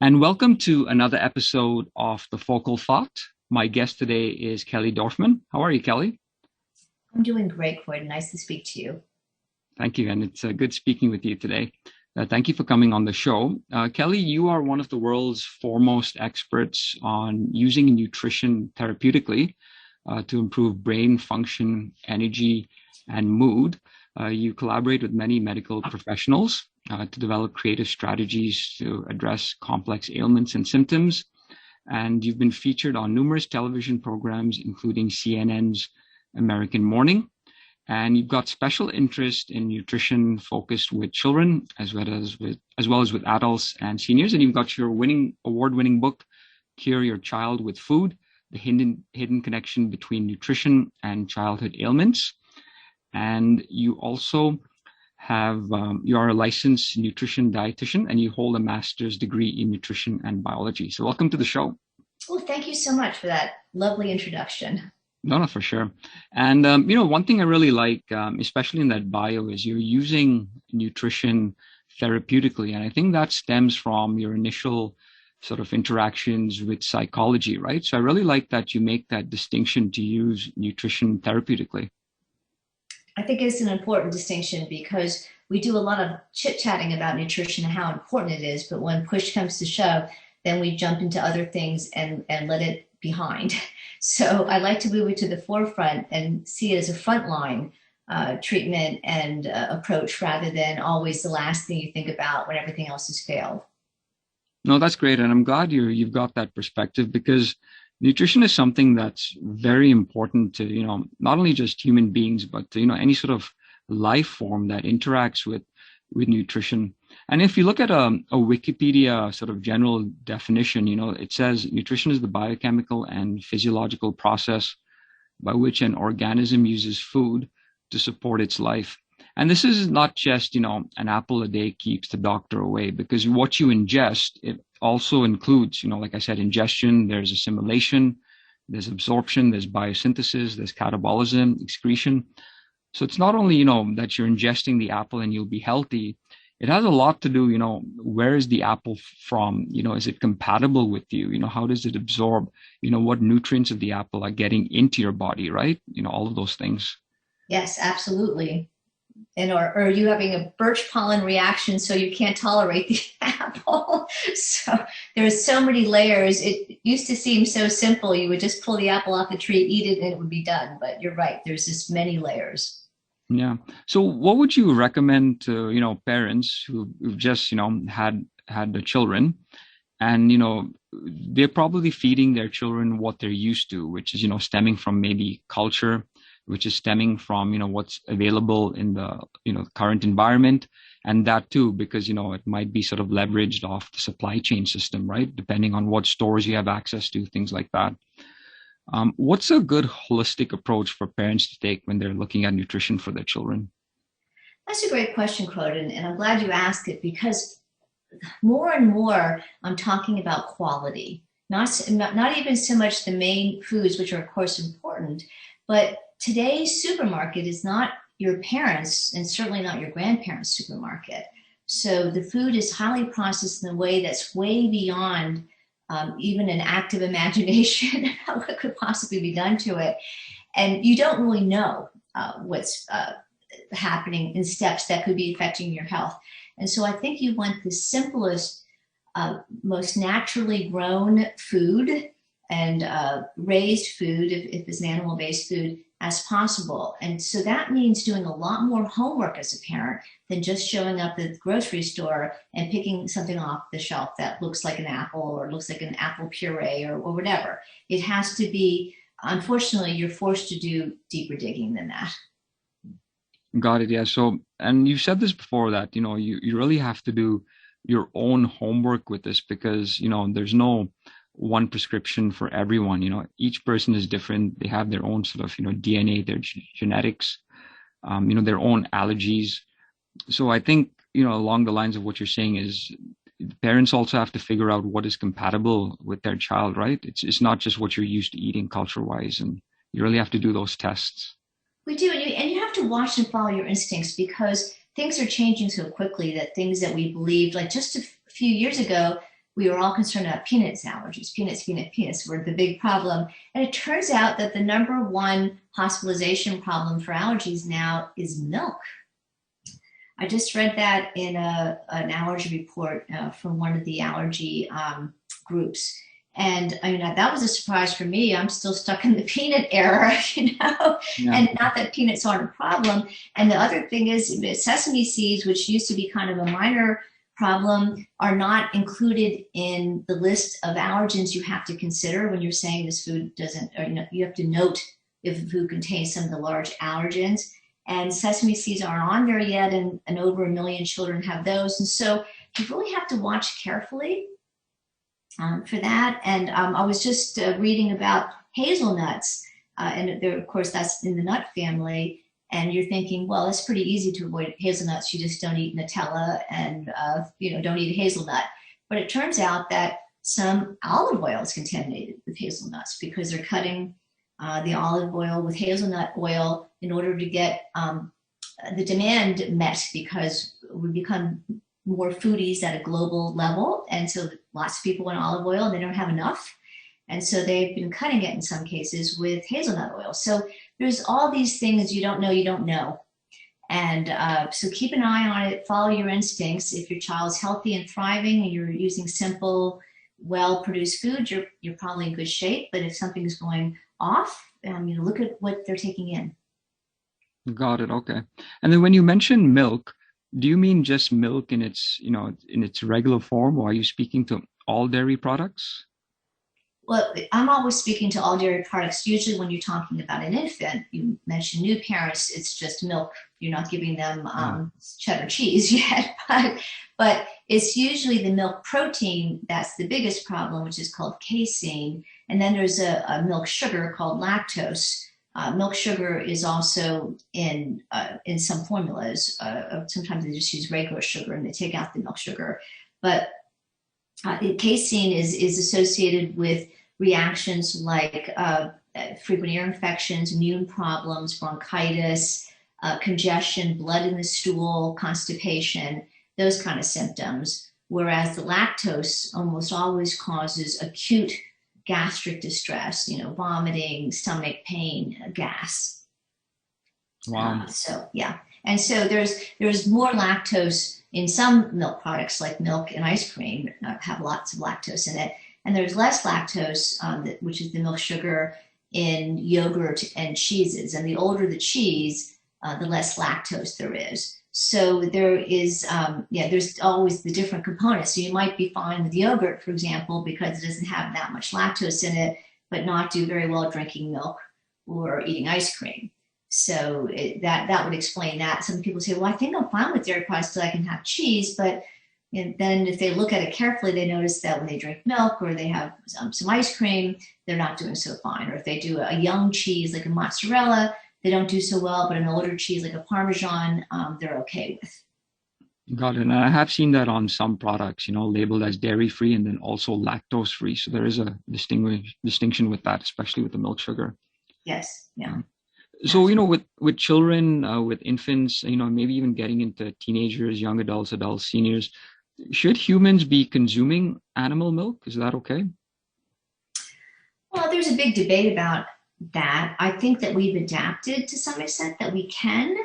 And welcome to another episode of The Focal Thought. My guest today is Kelly Dorfman. How are you, Kelly? I'm doing great, Gordon. Nice to speak to you. Thank you, and it's good speaking with you today. Thank you for coming on the show. Kelly, you are one of the world's foremost experts on using nutrition therapeutically to improve brain function, energy, and mood. You collaborate with many medical professionals to develop creative strategies to address complex ailments and symptoms. And you've been featured on numerous television programs, including CNN's American Morning. And you've got special interest in nutrition focused with children as well as with adults and seniors. And you've got your award-winning book, Cure Your Child with Food: The Hidden Connection Between Nutrition and Childhood Ailments. And you also you are a licensed nutrition dietitian and you hold a master's degree in nutrition and biology. So welcome to the show. Well, thank you so much for that lovely introduction. No, no, for sure. And one thing I really like, especially in that bio, is you're using nutrition therapeutically, and I think that stems from your initial sort of interactions with psychology, right? So I really like that you make that distinction to use nutrition therapeutically. I think it's an important distinction because we do a lot of chit-chatting about nutrition and how important it is, but when push comes to shove, then we jump into other things and let it behind. So I like to move it to the forefront and see it as a frontline treatment and approach rather than always the last thing you think about when everything else has failed. No, that's great, and I'm glad you've got that perspective because nutrition is something that's very important to not only just human beings but to, any sort of life form that interacts with nutrition. And if you look at a Wikipedia sort of general definition, it says nutrition is the biochemical and physiological process by which an organism uses food to support its life. And this is not just, an apple a day keeps the doctor away, because what you ingest, it also includes, like I said, ingestion, there's assimilation, there's absorption, there's biosynthesis, there's catabolism, excretion. So it's not only, that you're ingesting the apple and you'll be healthy. It has a lot to do, where is the apple from? Is it compatible with you? How does it absorb? What nutrients of the apple are getting into your body, right? All of those things. Yes, absolutely. And or are you having a birch pollen reaction so you can't tolerate the apple? So there's so many layers. It used to seem so simple. You would just pull the apple off the tree, eat it, and it would be done. But you're right. There's just many layers. Yeah. So what would you recommend to, parents who've just, had the children and, they're probably feeding their children what they're used to, which is, stemming from maybe culture, which is stemming from, what's available in the, current environment. And that too, because, it might be sort of leveraged off the supply chain system, right? Depending on what stores you have access to, things like that. What's a good holistic approach for parents to take when they're looking at nutrition for their children? That's a great question, Croden, and I'm glad you asked it because more and more I'm talking about quality, not even so much the main foods, which are of course important, but today's supermarket is not your parents and certainly not your grandparents' supermarket. So the food is highly processed in a way that's way beyond even an active imagination how it could possibly be done to it. And you don't really know what's happening in steps that could be affecting your health. And so I think you want the simplest, most naturally grown food and raised food, if it's an animal-based food, as possible. And so that means doing a lot more homework as a parent than just showing up at the grocery store and picking something off the shelf that looks like an apple or looks like an apple puree or whatever. It has to be, unfortunately, you're forced to do deeper digging than that. Got it. Yeah. So, and you said this before that, you really have to do your own homework with this because, there's no one prescription for everyone. Each person is different. They have their own sort of, DNA, their genetics, their own allergies. So I think, along the lines of what you're saying is parents also have to figure out what is compatible with their child, right? It's not just what you're used to eating culture wise. And you really have to do those tests. We do, and you have to watch and follow your instincts because things are changing so quickly that things that we believed, like just a few years ago, we were all concerned about peanuts allergies. Peanuts were the big problem. And it turns out that the number one hospitalization problem for allergies now is milk. I just read that in an allergy report from one of the allergy groups. And I mean, that was a surprise for me. I'm still stuck in the peanut era, Yeah. And not that peanuts aren't a problem. And the other thing is sesame seeds, which used to be kind of a minor problem, are not included in the list of allergens you have to consider when you're saying this food doesn't, or you have to note if a food contains some of the large allergens. And sesame seeds aren't on there yet, and over 1 million children have those. And so you really have to watch carefully for that. And I was just reading about hazelnuts, and there, of course, that's in the nut family. And you're thinking, well, it's pretty easy to avoid hazelnuts. You just don't eat Nutella and don't eat a hazelnut. But it turns out that some olive oil is contaminated with hazelnuts because they're cutting the olive oil with hazelnut oil in order to get the demand met, because we become more foodies at a global level. And so lots of people want olive oil and they don't have enough. And so they've been cutting it in some cases with hazelnut oil. So there's all these things you don't know. And so keep an eye on it, follow your instincts. If your child's healthy and thriving and you're using simple, well-produced food, you're probably in good shape. But if something's going off, look at what they're taking in. Got it. Okay. And then when you mention milk, do you mean just milk in its, in its regular form, or are you speaking to all dairy products? Well, I'm always speaking to all dairy products. Usually when you're talking about an infant, you mention new parents, it's just milk. You're not giving them cheddar cheese yet, but it's usually the milk protein that's the biggest problem, which is called casein. And then there's a milk sugar called lactose. Milk sugar is also in some formulas. Sometimes they just use regular sugar and they take out the milk sugar. But casein is associated with reactions like frequent ear infections, immune problems, bronchitis, congestion, blood in the stool, constipation, those kind of symptoms. Whereas the lactose almost always causes acute gastric distress, vomiting, stomach pain, gas. Wow. And so there's more lactose in some milk products, like milk and ice cream have lots of lactose in it. And there's less lactose, which is the milk sugar, in yogurt and cheeses. And the older the cheese, the less lactose there is. So there is, there's always the different components. So you might be fine with yogurt, for example, because it doesn't have that much lactose in it, but not do very well drinking milk or eating ice cream. So that would explain that. Some people say, well, I think I'm fine with dairy products so I can have cheese. But then if they look at it carefully, they notice that when they drink milk or they have some ice cream, they're not doing so fine. Or if they do a young cheese like a mozzarella, they don't do so well, but an older cheese like a Parmesan, they're okay with. Got it. And I have seen that on some products, labeled as dairy-free and then also lactose-free. So there is a distinction with that, especially with the milk sugar. Yes. Yeah. So, with children, with infants, maybe even getting into teenagers, young adults, seniors, should humans be consuming animal milk? Is that okay? Well, there's a big debate about that. I think that we've adapted to some extent that we can.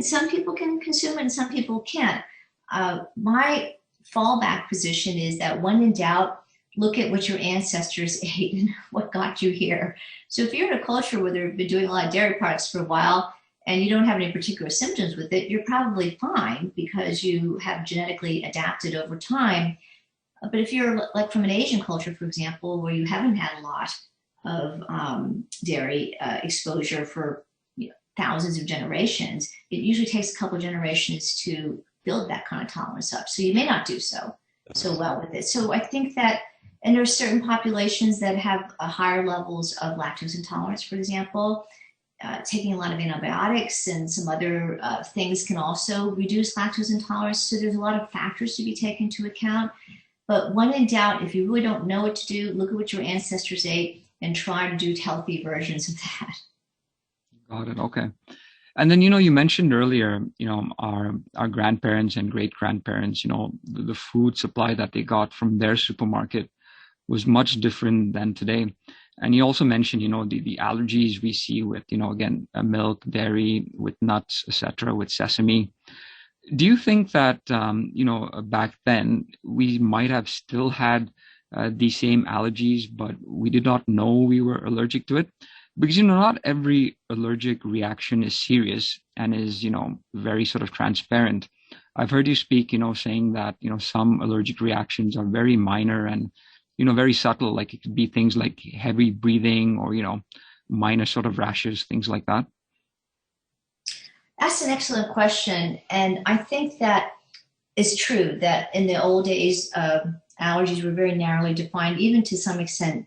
Some people can consume it and some people can't. My fallback position is that when in doubt, look at what your ancestors ate and what got you here. So if you're in a culture where they've been doing a lot of dairy products for a while and you don't have any particular symptoms with it, you're probably fine because you have genetically adapted over time. But if you're like from an Asian culture, for example, where you haven't had a lot of dairy exposure for thousands of generations, it usually takes a couple of generations to build that kind of tolerance up. So you may not do so well with it. So I think that, and there are certain populations that have higher levels of lactose intolerance, for example. Taking a lot of antibiotics and some other things can also reduce lactose intolerance. So there's a lot of factors to be taken into account. But when in doubt, if you really don't know what to do, look at what your ancestors ate and try to do healthy versions of that. Got it. Okay. And then, you mentioned earlier, our grandparents and great grandparents, the food supply that they got from their supermarket was much different than today. And you also mentioned, the allergies we see with, again, milk, dairy, with nuts, etc., with sesame. Do you think that, back then we might have still had the same allergies, but we did not know we were allergic to it? Because, not every allergic reaction is serious and is, very sort of transparent. I've heard you speak, saying that, some allergic reactions are very minor and, very subtle. Like it could be things like heavy breathing or, minor sort of rashes, things like that. That's an excellent question. And I think that it's true that in the old days, allergies were very narrowly defined, even to some extent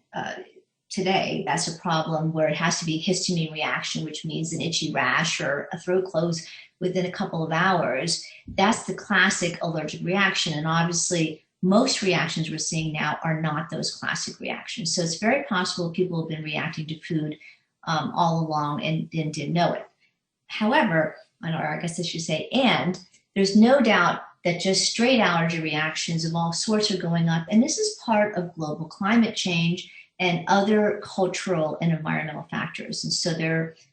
today. That's a problem where it has to be histamine reaction, which means an itchy rash or a throat close within a couple of hours. That's the classic allergic reaction. And obviously, most reactions we're seeing now are not those classic reactions. So it's very possible people have been reacting to food all along and didn't know it. However, or I guess I should say, and there's no doubt that just straight allergy reactions of all sorts are going up. And this is part of global climate change and other cultural and environmental factors. And so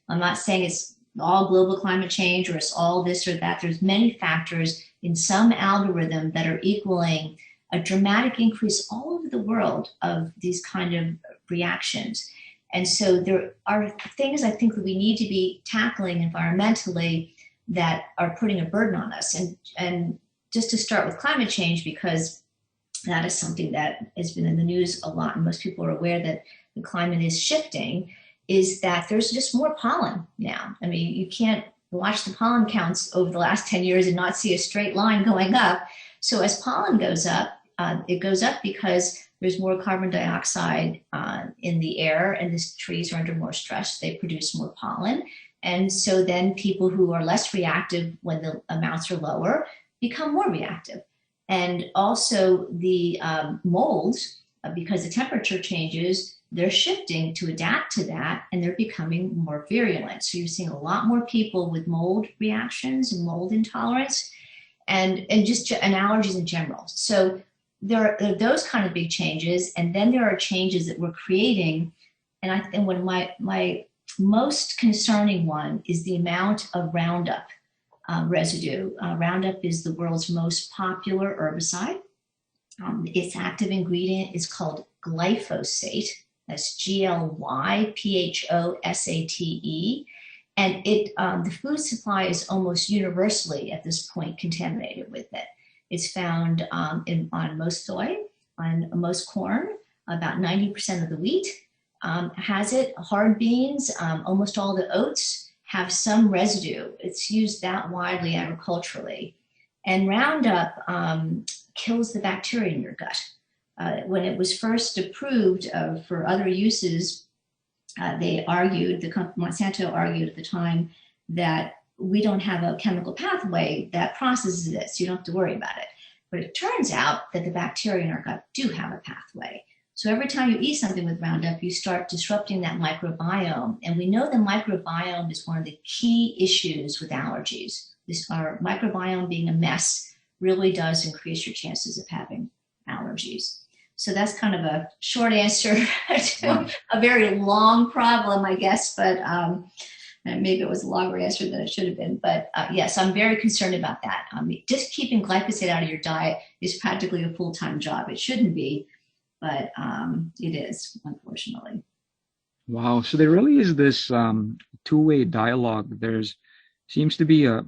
I'm not saying it's all global climate change or it's all this or that. There's many factors in some algorithm that are equaling a dramatic increase all over the world of these kind of reactions. And so there are things I think that we need to be tackling environmentally that are putting a burden on us. And just to start with climate change, because that is something that has been in the news a lot, and most people are aware that the climate is shifting, is that there's just more pollen now. I mean, you can't watch the pollen counts over the last 10 years and not see a straight line going up. So as pollen goes up, it goes up because there's more carbon dioxide in the air, and the trees are under more stress. They produce more pollen. And so then people who are less reactive when the amounts are lower become more reactive. And also the molds, because the temperature changes, they're shifting to adapt to that, and they're becoming more virulent. So you're seeing a lot more people with mold reactions and mold intolerance and allergies in general. So there are those kind of big changes, and then there are changes that we're creating. And I think one of my most concerning one is the amount of Roundup residue. Roundup is the world's most popular herbicide. Its active ingredient is called glyphosate. That's Glyphosate. And the food supply is almost universally at this point contaminated with it. It's found on most soy, on most corn, about 90% of the wheat has it. Hard beans, almost all the oats have some residue. It's used that widely agriculturally. And Roundup kills the bacteria in your gut. When it was first approved for other uses, Monsanto argued at the time that we don't have a chemical pathway that processes this. You don't have to worry about it. But it turns out that the bacteria in our gut do have a pathway. So every time you eat something with Roundup, you start disrupting that microbiome. And we know the microbiome is one of the key issues with allergies. Our microbiome being a mess really does increase your chances of having allergies. So that's kind of a short answer to a very long problem, I guess, but maybe it was a longer answer than it should have been. But yes, I'm very concerned about that. Just keeping glyphosate out of your diet is practically a full-time job. It shouldn't be, but it is, unfortunately. Wow. So there really is this two-way dialogue. There's seems to be a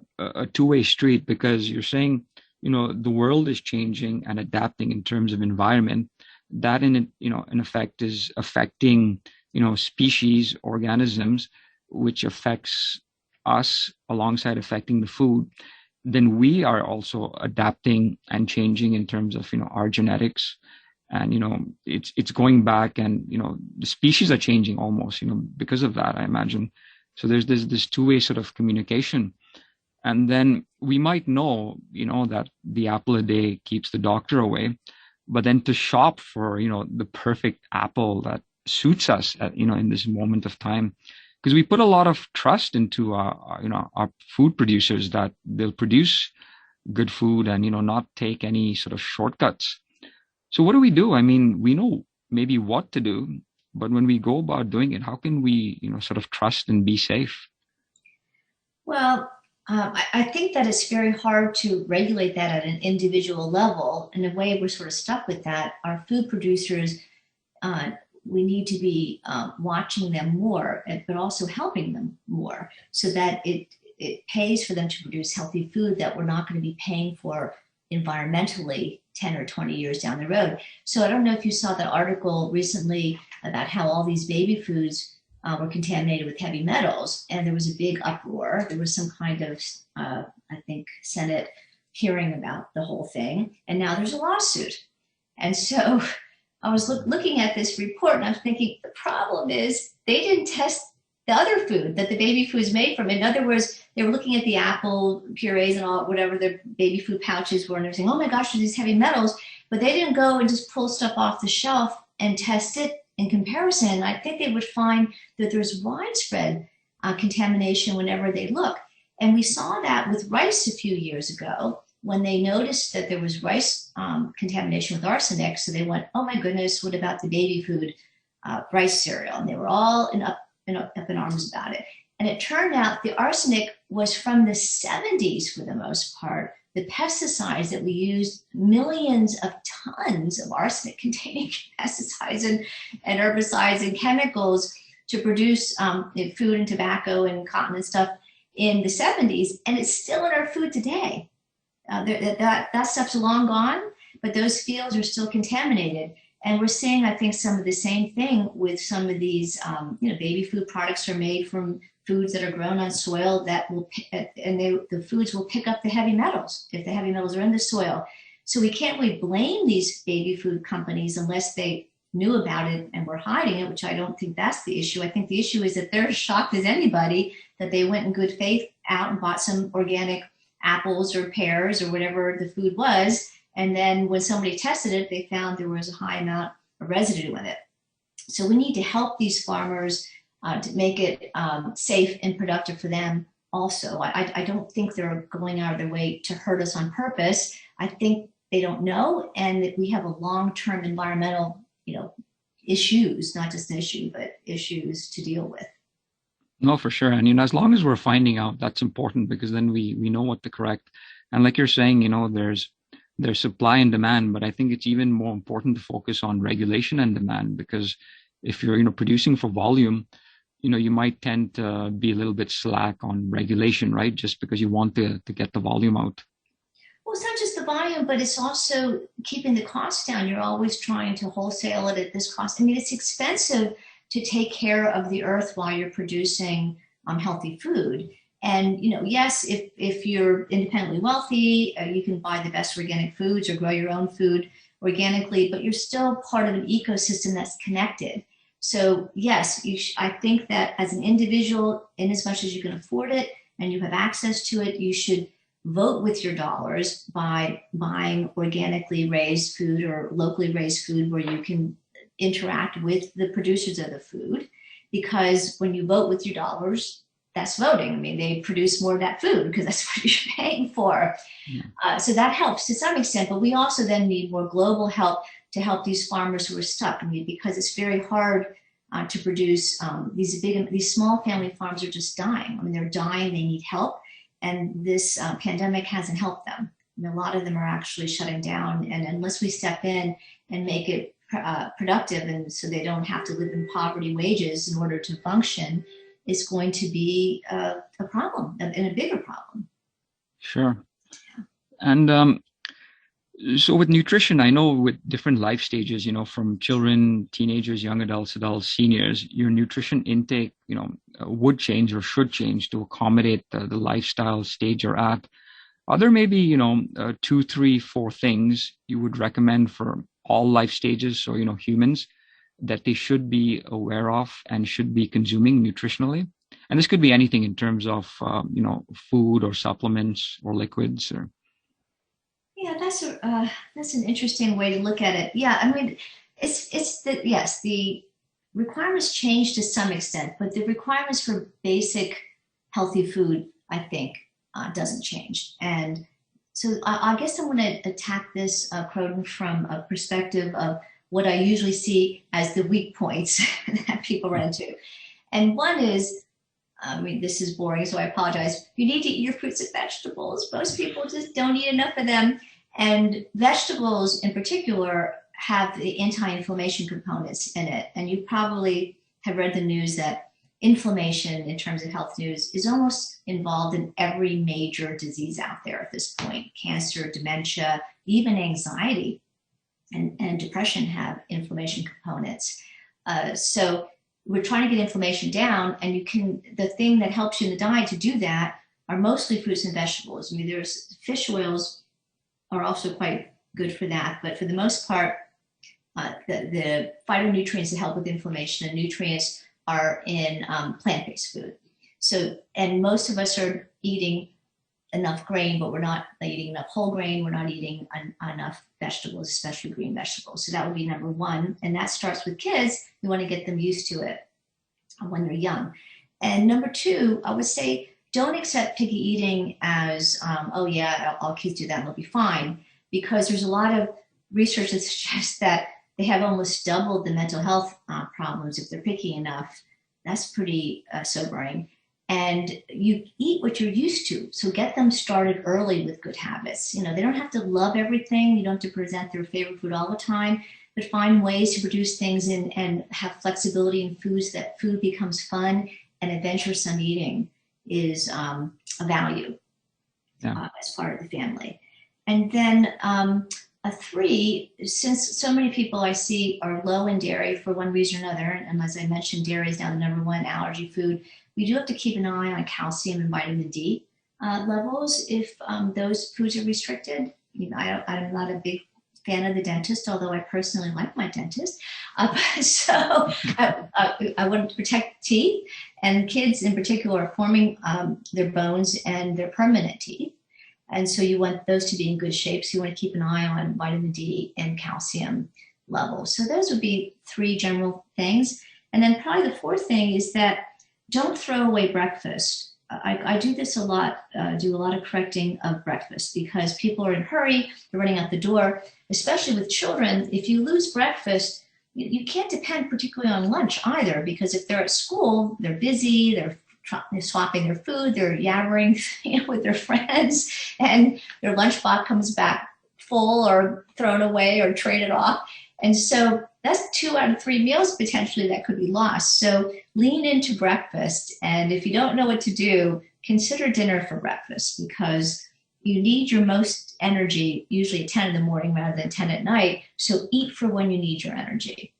two-way street because you're saying, the world is changing and adapting in terms of environment. That in effect is affecting, species, organisms, which affects us alongside affecting the food. Then we are also adapting and changing in terms of, our genetics. And, it's going back and, the species are changing almost, because of that, I imagine. So there's this two-way sort of communication. And then we might know, that the apple a day keeps the doctor away, but then to shop for, the perfect apple that suits us at, in this moment of time because we put a lot of trust into our food producers that they'll produce good food and not take any sort of shortcuts. So what do we do? I mean, we know maybe what to do, but when we go about doing it, how can we sort of trust and be safe? Well, I think that it's very hard to regulate that at an individual level. In a way, we're sort of stuck with that. Our food producers, uh, we need to be watching them more, but also helping them more so that it pays for them to produce healthy food that we're not going to be paying for environmentally 10 or 20 years down the road. So I don't know if you saw that article recently about how all these baby foods were contaminated with heavy metals, and there was a big uproar. There was some kind of, I think, Senate hearing about the whole thing, and now there's a lawsuit. And so I was looking at this report and I was thinking, the problem is they didn't test the other food that the baby food is made from. In other words, they were looking at the apple purees and all, whatever the baby food pouches were, and they're saying, oh my gosh, there's these heavy metals. But they didn't go and just pull stuff off the shelf and test it in comparison. I think they would find that there's widespread contamination whenever they look. And we saw that with rice a few years ago when they noticed that there was rice contamination with arsenic. So they went, oh my goodness, what about the baby food rice cereal? And they were all up in arms about it. And it turned out the arsenic was from the 70s for the most part. The pesticides that we used, millions of tons of arsenic containing pesticides and herbicides and chemicals to produce food and tobacco and cotton and stuff in the 70s. And it's still in our food today. That stuff's long gone, but those fields are still contaminated. And we're seeing, I think, some of the same thing with some of these, baby food products are made from foods that are grown on soil that will, the foods will pick up the heavy metals if the heavy metals are in the soil. So we can't really blame these baby food companies unless they knew about it and were hiding it, which I don't think that's the issue. I think the issue is that they're as shocked as anybody that they went in good faith out and bought some organic apples or pears or whatever the food was. And then when somebody tested it, they found there was a high amount of residue in it. So we need to help these farmers to make it safe and productive for them also. I don't think they're going out of their way to hurt us on purpose. I think they don't know, and that we have a long-term environmental, issues, not just an issue, but issues to deal with. No, for sure. And as long as we're finding out, that's important because then we know what to correct. And like you're saying, there's supply and demand, but I think it's even more important to focus on regulation and demand because if you're producing for volume, you might tend to be a little bit slack on regulation, right? Just because you want to get the volume out. Well, it's not just the volume, but it's also keeping the cost down. You're always trying to wholesale it at this cost. I mean, it's expensive to take care of the earth while you're producing healthy food. And yes, if you're independently wealthy, you can buy the best organic foods or grow your own food organically, but you're still part of an ecosystem that's connected. So yes, I think that as an individual, in as much as you can afford it and you have access to it, you should vote with your dollars by buying organically raised food or locally raised food where you can interact with the producers of the food. Because when you vote with your dollars, that's voting. I mean, they produce more of that food because that's what you're paying for. Yeah. So that helps to some extent, but we also then need more global help to help these farmers who are stuck. I mean, because it's very hard to produce these small family farms are just dying. I mean, they're dying, they need help. And this pandemic hasn't helped them. I mean, a lot of them are actually shutting down. And unless we step in and make it productive and so they don't have to live in poverty wages in order to function, it's going to be a problem and a bigger problem. Sure. And so with nutrition, I know with different life stages, from children, teenagers, young adults, seniors, your nutrition intake, would change or should change to accommodate the lifestyle stage you're at. Are there maybe, 2, 3, 4 things you would recommend for all life stages, so, humans, that they should be aware of and should be consuming nutritionally? And this could be anything in terms of, food or supplements or liquids or. Yeah, that's an interesting way to look at it. Yeah, I mean, it's the requirements change to some extent, but the requirements for basic healthy food, I think, doesn't change. And so I guess I'm going to attack this, Croton, from a perspective of what I usually see as the weak points that people run into. And one is, I mean, this is boring, so I apologize. You need to eat your fruits and vegetables. Most people just don't eat enough of them. And vegetables in particular have the anti-inflammation components in it. And you probably have read the news that inflammation in terms of health news is almost involved in every major disease out there at this point. Cancer, dementia, even anxiety and depression have inflammation components. So we're trying to get inflammation down, and the thing that helps you in the diet to do that are mostly fruits and vegetables. I mean, there's fish oils are also quite good for that, but for the most part, the phytonutrients that help with inflammation and nutrients are in plant-based food. So, and most of us are eating enough grain, but we're not eating enough whole grain. We're not eating enough vegetables, especially green vegetables. So that would be number one. And that starts with kids. We want to get them used to it when they're young. And number two, I would say, don't accept picky eating as, oh yeah, all kids do that and they'll be fine. Because there's a lot of research that suggests that they have almost doubled the mental health problems if they're picky enough. That's pretty sobering. And you eat what you're used to. So get them started early with good habits. You know, they don't have to love everything. You don't have to present their favorite food all the time, but find ways to produce things and have flexibility in foods, that food becomes fun, and adventuresome eating is a value as part of the family. And then a three, since so many people I see are low in dairy for one reason or another, and as I mentioned, dairy is now the number one allergy food, we do have to keep an eye on calcium and vitamin D levels if those foods are restricted. You know, I'm not a big fan of the dentist, although I personally like my dentist. So I want to protect teeth, and kids in particular are forming their bones and their permanent teeth. And so you want those to be in good shape. So you want to keep an eye on vitamin D and calcium levels. So those would be three general things. And then probably the fourth thing is that don't throw away breakfast. I do this a lot, do a lot of correcting of breakfast because people are in a hurry, they're running out the door, especially with children. If you lose breakfast, you can't depend particularly on lunch either, because if they're at school, they're busy, they're swapping their food, they're yabbering with their friends, and their lunchbox comes back full or thrown away or traded off. And so that's 2 out of 3 meals potentially that could be lost. So lean into breakfast. And if you don't know what to do, consider dinner for breakfast, because you need your most energy usually at 10 in the morning rather than 10 at night. So eat for when you need your energy.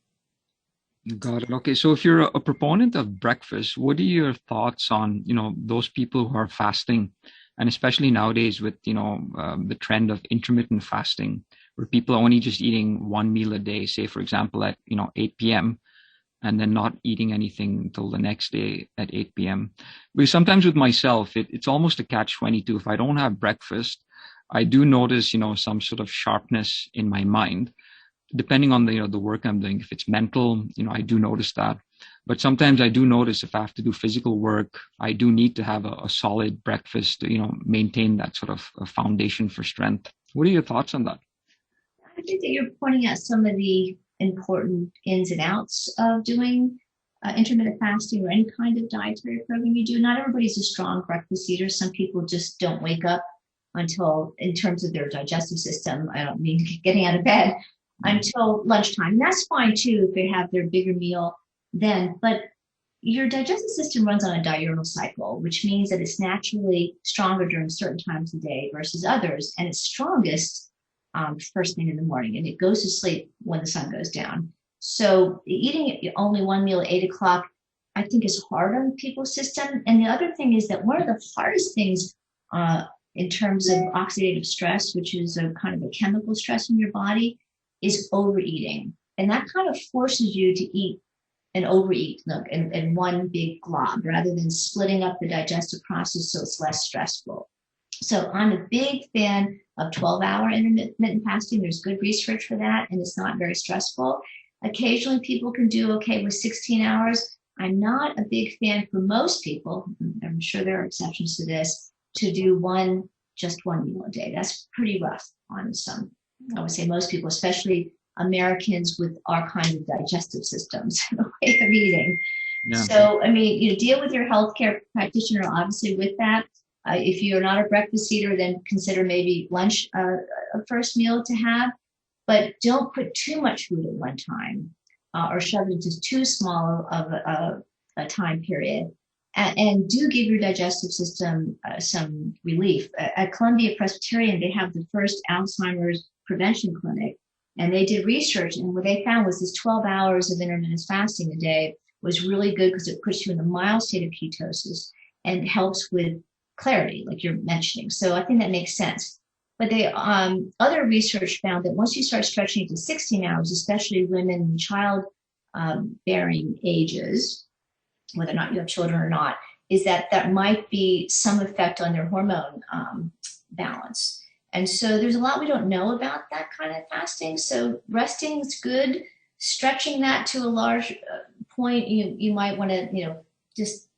Got it. Okay. So if you're a proponent of breakfast, what are your thoughts on, those people who are fasting, and especially nowadays with, the trend of intermittent fasting, where people are only just eating one meal a day, say, for example, at, 8 p.m. and then not eating anything until the next day at 8 p.m. Because sometimes with myself, it's almost a catch-22. If I don't have breakfast, I do notice, some sort of sharpness in my mind, depending on the work I'm doing. If it's mental, I do notice that. But sometimes I do notice if I have to do physical work, I do need to have a solid breakfast to, maintain that sort of a foundation for strength. What are your thoughts on that? I think that you're pointing out some of the important ins and outs of doing intermittent fasting or any kind of dietary program you do. Not everybody's a strong breakfast eater. Some people just don't wake up until, in terms of their digestive system, I don't mean getting out of bed, until lunchtime. And that's fine too if they have their bigger meal then. But your digestive system runs on a diurnal cycle, which means that it's naturally stronger during certain times of the day versus others. And it's strongest first thing in the morning, and it goes to sleep when the sun goes down. So eating only one meal at 8 o'clock, I think, is hard on people's system. And the other thing is that one of the hardest things in terms of oxidative stress, which is a kind of a chemical stress in your body, is overeating. And that kind of forces you to eat and overeat in one big glob rather than splitting up the digestive process so it's less stressful. So I'm a big fan of 12-hour intermittent fasting. There's good research for that, and it's not very stressful. Occasionally people can do okay with 16 hours. I'm not a big fan for most people, I'm sure there are exceptions to this, to do just one meal a day. That's pretty rough on some, I would say most people, especially Americans with our kind of digestive systems, way of eating. Yeah. So, I mean, deal with your healthcare practitioner, obviously, with that. If you're not a breakfast eater, then consider maybe lunch a first meal to have, but don't put too much food at one time or shove it into too small of a time period. And do give your digestive system some relief. At Columbia Presbyterian, they have the first Alzheimer's prevention clinic, and they did research, and what they found was this 12 hours of intermittent fasting a day was really good because it puts you in a mild state of ketosis and helps with clarity, like you're mentioning. So I think that makes sense. But they other research found that once you start stretching to 16 hours, especially women in child bearing ages, whether or not you have children or not, is that might be some effect on their hormone balance. And so there's a lot we don't know about that kind of fasting. So resting is good. Stretching that to a large point, you might want to, just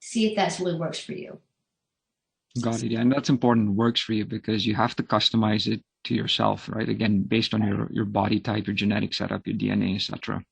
see if that really works for you. Got it. Yeah. And that's important. It works for you because you have to customize it to yourself, right? Again, based on your body type, your genetic setup, your DNA, etc.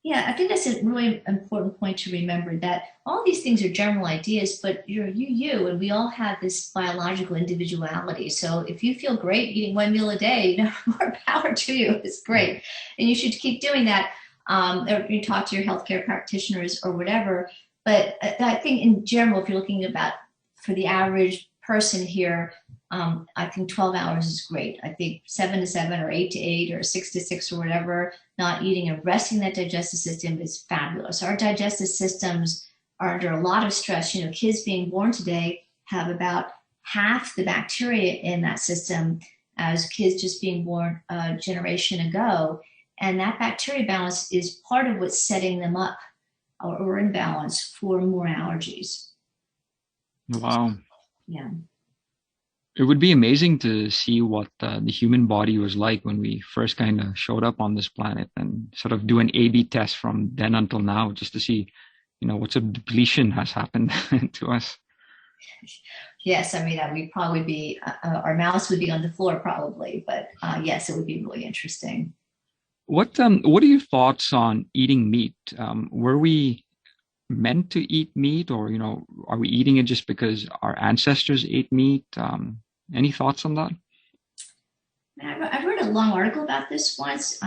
Yeah, I think that's a really important point to remember, that all these things are general ideas, but you're you, and we all have this biological individuality. So if you feel great eating one meal a day, more power to you. It's great. And you should keep doing that. Or you talk to your healthcare practitioners or whatever. But I think in general, if you're looking about for the average person here, I think 12 hours is great. I think 7 to 7 or 8 to 8 or 6 to 6 or whatever, not eating and resting that digestive system is fabulous. Our digestive systems are under a lot of stress. Kids being born today have about half the bacteria in that system as kids just being born a generation ago. And that bacteria balance is part of what's setting them up or in balance for more allergies. Wow. Yeah. It would be amazing to see what the human body was like when we first kind of showed up on this planet, and sort of do an A/B test from then until now, just to see, what sort of depletion has happened to us. Yes, I mean, we'd probably be, our mouths would be on the floor probably, but yes, it would be really interesting. What are your thoughts on eating meat? Were we meant to eat meat, or are we eating it just because our ancestors ate meat? Any thoughts on that? I've read a long article about this once,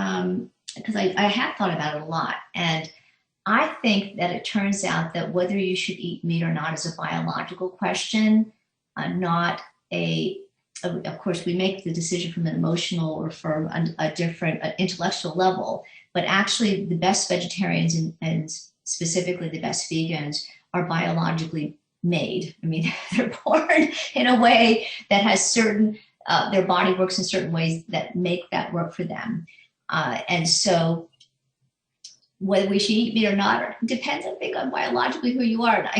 because I have thought about it a lot, and I think that it turns out that whether you should eat meat or not is a biological question, not a. Of course, we make the decision from an emotional or from a different intellectual level, but actually the best vegetarians and specifically the best vegans are biologically made. I mean, they're born in a way that has certain, their body works in certain ways that make that work for them. And so whether we should eat meat or not depends, I think, on biologically who you are.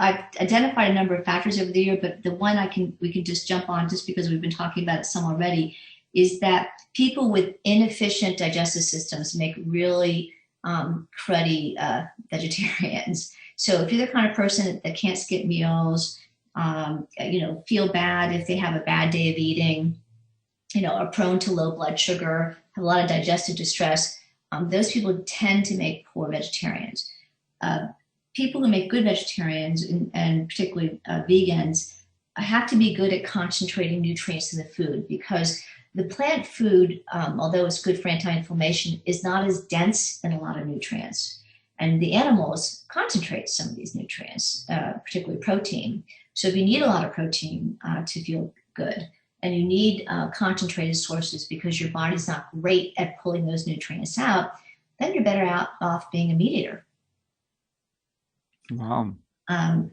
I've identified a number of factors over the year, but the one we can just jump on, just because we've been talking about it some already, is that people with inefficient digestive systems make really cruddy vegetarians. So if you're the kind of person that can't skip meals, feel bad if they have a bad day of eating, are prone to low blood sugar, have a lot of digestive distress, those people tend to make poor vegetarians. People who make good vegetarians, and particularly vegans, have to be good at concentrating nutrients in the food, because the plant food, although it's good for anti-inflammation, is not as dense in a lot of nutrients. And the animals concentrate some of these nutrients, particularly protein. So if you need a lot of protein to feel good, and you need concentrated sources because your body's not great at pulling those nutrients out, then you're better off being a meat eater. Wow.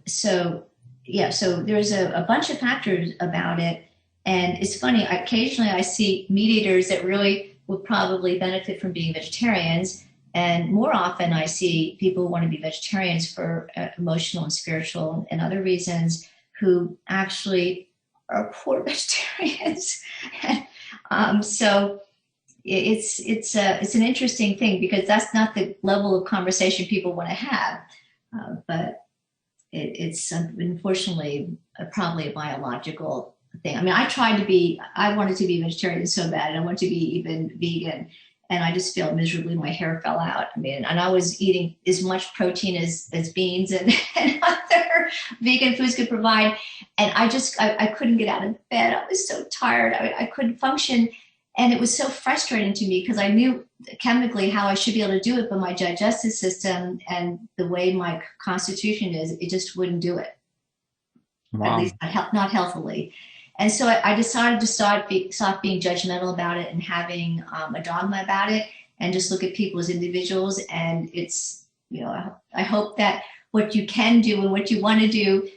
So there's a bunch of factors about it. And it's funny, occasionally I see meat eaters that really would probably benefit from being vegetarians. And more often I see people who want to be vegetarians for emotional and spiritual and other reasons, who actually are poor vegetarians. So it's an interesting thing because that's not the level of conversation people want to have. But it's unfortunately probably a biological thing. I mean, I wanted to be vegetarian so bad, and I wanted to be even vegan, and I just failed miserably. My hair fell out. I mean, and I was eating as much protein as beans and, and other vegan foods could provide, and I couldn't get out of bed. I was so tired. I couldn't function. And it was so frustrating to me because I knew chemically how I should be able to do it, but my digestive system and the way my constitution is, it just wouldn't do it. At Wow. least not healthily. And so I decided to stop being judgmental about it and having a dogma about it and just look at people as individuals. And it's, I hope that what you can do and what you want to do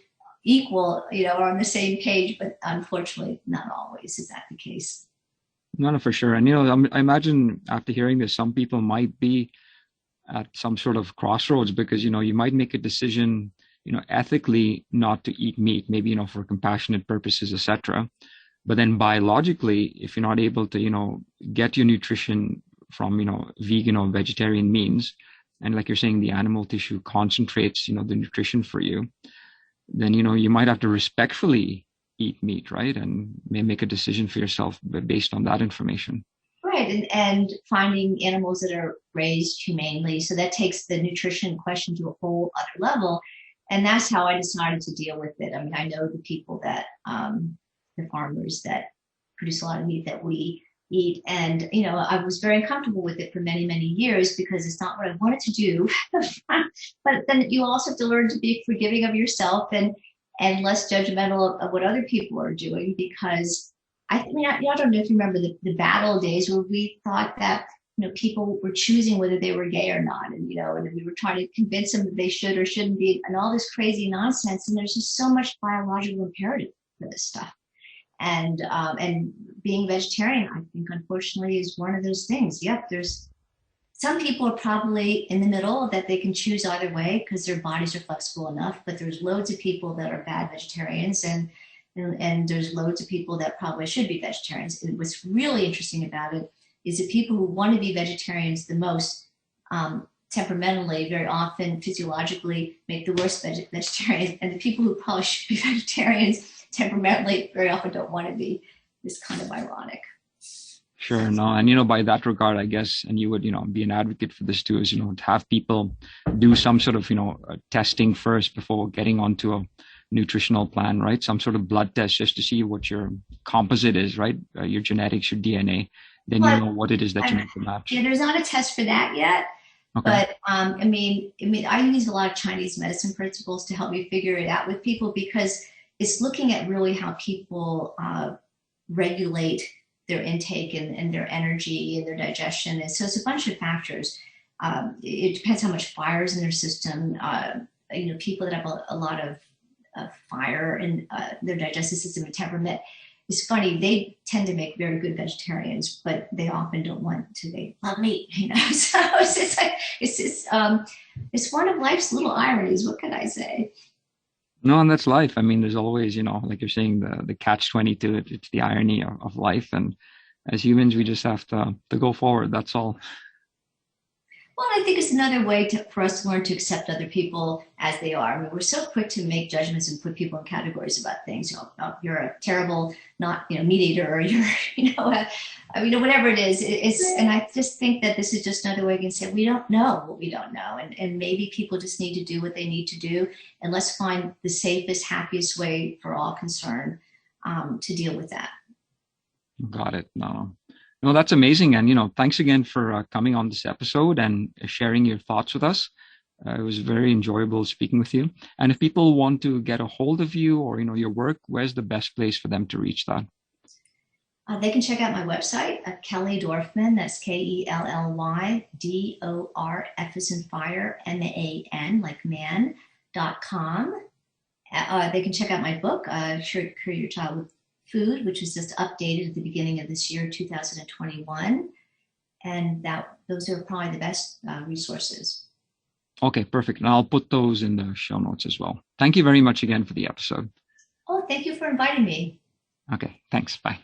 equal, are on the same page, but unfortunately, not always is that the case. No, no, for sure. And I imagine after hearing this, some people might be at some sort of crossroads because you might make a decision, ethically not to eat meat, maybe for compassionate purposes, etc. But then biologically, if you're not able to get your nutrition from vegan or vegetarian means, and like you're saying, the animal tissue concentrates the nutrition for you, then you might have to respectfully eat meat, right? And may make a decision for yourself based on that information. Right, and finding animals that are raised humanely. So that takes the nutrition question to a whole other level. And that's how I decided to deal with it. I mean, I know the people that, the farmers that produce a lot of meat that we eat. And, I was very uncomfortable with it for many, many years because it's not what I wanted to do. But then you also have to learn to be forgiving of yourself and less judgmental of what other people are doing because I mean, I don't know if you remember the battle days where we thought that, people were choosing whether they were gay or not. And, and we were trying to convince them that they should or shouldn't be and all this crazy nonsense. And there's just so much biological imperative for this stuff. And being vegetarian, I think, unfortunately, is one of those things. Yep, there's some people are probably in the middle that they can choose either way because their bodies are flexible enough. But there's loads of people that are bad vegetarians and there's loads of people that probably should be vegetarians. And what's really interesting about it is that people who want to be vegetarians the most temperamentally, very often physiologically, make the worst vegetarians. And the people who probably should be vegetarians temperamentally very often don't want to be. It's kind of ironic. Sure, no, and by that regard, I guess, and you would be an advocate for this too, is to have people do some sort of testing first before getting onto a nutritional plan, right? Some sort of blood test just to see what your composite is, right? Your genetics, your DNA. Then you know what it is that you need to match. Yeah, there's not a test for that yet. Okay. But I mean, I use a lot of Chinese medicine principles to help me figure it out with people because it's looking at really how people regulate their intake and their energy and their digestion. And so it's a bunch of factors. It depends how much fire is in their system. People that have a lot of fire in their digestive system and temperament. It's funny, they tend to make very good vegetarians, but they often don't want to, they love meat, So it's one of life's little ironies. What can I say? No, and that's life. I mean, there's always, like you're saying, the catch-22. It's the irony of life. And as humans, we just have to go forward. That's all. Well, I think it's another way for us to learn to accept other people as they are. I mean, we're so quick to make judgments and put people in categories about things. Oh, you're a terrible, not meat eater, or you're, whatever it is. And I just think that this is just another way we can say we don't know what we don't know, and maybe people just need to do what they need to do, and let's find the safest, happiest way for all concerned to deal with that. Got it. No, that's amazing. And, thanks again for coming on this episode and sharing your thoughts with us. It was very enjoyable speaking with you. And if people want to get a hold of you or, your work, where's the best place for them to reach that? They can check out my website at Kelly Dorfman. That's KELLYDORF as in fire, MAN, like man.com. They can check out my book, Cure Your Child with Food, which was just updated at the beginning of this year, 2021. And those are probably the best resources. Okay, perfect. And I'll put those in the show notes as well. Thank you very much again for the episode. Oh, thank you for inviting me. Okay, thanks. Bye.